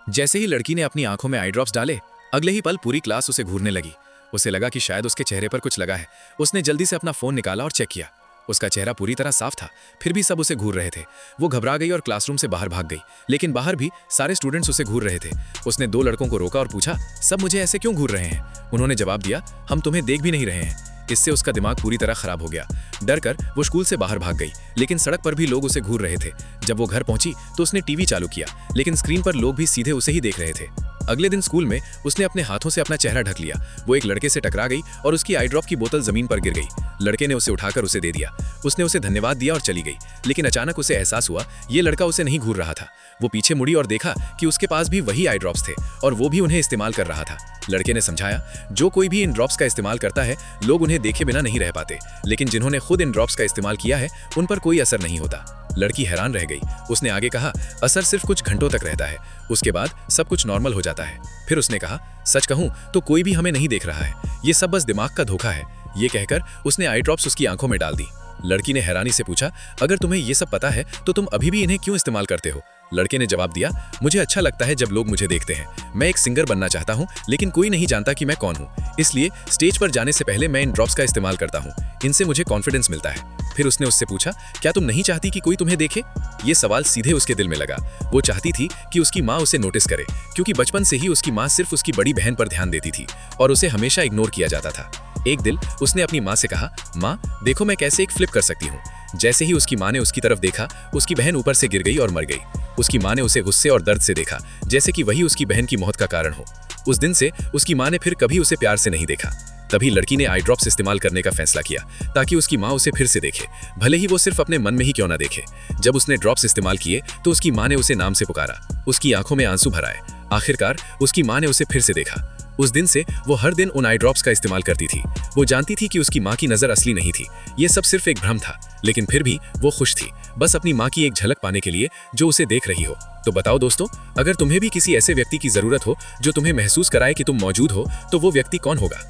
जैसे ही लड़की ने अपनी आंखों में आई ड्रॉप्स डाले, अगले ही पल पूरी क्लास उसे घूरने लगी। उसे लगा कि शायद उसके चेहरे पर कुछ लगा है। उसने जल्दी से अपना फोन निकाला और चेक किया। उसका चेहरा पूरी तरह साफ था, फिर भी सब उसे घूर रहे थे। वो घबरा गई और क्लासरूम से बाहर भाग गई, लेकिन बाहर भी सारे स्टूडेंट्स उसे घूर रहे थे। उसने 2 लड़कों को रोका और पूछा, सब मुझे ऐसे क्यों घूर रहे हैं? उन्होंने जवाब दिया, हम तुम्हें देख भी नहीं रहे हैं। इससे उसका दिमाग पूरी तरह खराब हो गया। डर कर वो स्कूल से बाहर भाग गई, लेकिन सड़क पर भी लोग उसे घूर रहे थे। जब वो घर पहुंची तो उसने टीवी चालू किया, लेकिन स्क्रीन पर लोग भी सीधे उसे ही देख रहे थे। अगले दिन स्कूल में उसने अपने हाथों से अपना चेहरा ढक लिया। वो एक लड़के से टकरा गई और उसकी आई ड्रॉप की बोतल जमीन पर गिर गई। लड़के ने उसे उठाकर उसे दे दिया। उसने उसे धन्यवाद दिया और चली गई, लेकिन अचानक उसे एहसास हुआ ये लड़का उसे नहीं घूर रहा था। वो पीछे मुड़ी और देखा कि उसके पास भी वही आई ड्रॉप्स थे और वो भी उन्हें इस्तेमाल कर रहा था। लड़के ने समझाया, जो कोई भी इन ड्रॉप्स का इस्तेमाल करता है, लोग उन्हें देखे बिना नहीं रह पाते, लेकिन जिन्होंने खुद इन ड्रॉप्स का इस्तेमाल किया है उन पर कोई असर नहीं होता। लड़की हैरान रह गई। उसने आगे कहा, असर सिर्फ कुछ घंटों तक रहता है, उसके बाद सब कुछ नॉर्मल हो जाता है। फिर उसने कहा, सच कहूं तो कोई भी हमें नहीं देख रहा है, ये सब बस दिमाग का धोखा है। ये कहकर उसने आई ड्रॉप्स उसकी आंखों में डाल दी। लड़की ने हैरानी से पूछा, अगर तुम्हें ये सब पता है तो तुम अभी भी इन्हें क्यों इस्तेमाल करते हो? लड़के ने जवाब दिया, मुझे अच्छा लगता है जब लोग मुझे देखते हैं। मैं एक सिंगर बनना चाहता हूँ, लेकिन कोई नहीं जानता कि मैं कौन हूँ, इसलिए स्टेज पर जाने से पहले मैं इन ड्रॉप्स का इस्तेमाल करता हूँ। इनसे मुझे कॉन्फिडेंस मिलता है। फिर उसने उससे पूछा, क्या तुम नहीं चाहती कि कोई तुम्हें देखे? ये सवाल सीधे उसके दिल में लगा। वो चाहती थी कि उसकी माँ उसे नोटिस करे, क्योंकि बचपन से ही उसकी माँ सिर्फ उसकी बड़ी बहन पर ध्यान देती थी और उसे हमेशा इग्नोर किया जाता था। एक दिन उसने अपनी माँ से कहा, माँ देखो मैं कैसे एक फ्लिप कर सकती हूँ। जैसे ही उसकी माँ ने उसकी तरफ देखा, उसकी बहन ऊपर से गिर गई और मर गई। उसकी माँ ने उसे गुस्से और दर्द से देखा, जैसे कि वही उसकी बहन की मौत का कारण हो। उस दिन से उसकी माँ ने फिर कभी उसे प्यार से नहीं देखा। तभी लड़की ने आई ड्रॉप्स इस्तेमाल करने का फैसला किया, ताकि उसकी माँ उसे फिर से देखे, भले ही वो सिर्फ अपने मन में ही क्यों ना देखे। जब उसने ड्रॉप्स इस्तेमाल किए तो उसकी माँ ने उसे नाम से पुकारा। उसकी आंखों में आंसू भर आए। आखिरकार उसकी माँ ने उसे फिर से देखा। उस दिन से वो हर दिन उन आई ड्रॉप्स का इस्तेमाल करती थी। वो जानती थी कि उसकी माँ की नज़र असली नहीं थी, ये सब सिर्फ एक भ्रम था, लेकिन फिर भी वो खुश थी, बस अपनी माँ की एक झलक पाने के लिए जो उसे देख रही हो। तो बताओ दोस्तों, अगर तुम्हें भी किसी ऐसे व्यक्ति की ज़रूरत हो जो तुम्हें महसूस कराए कि तुम मौजूद हो, तो वो व्यक्ति कौन होगा?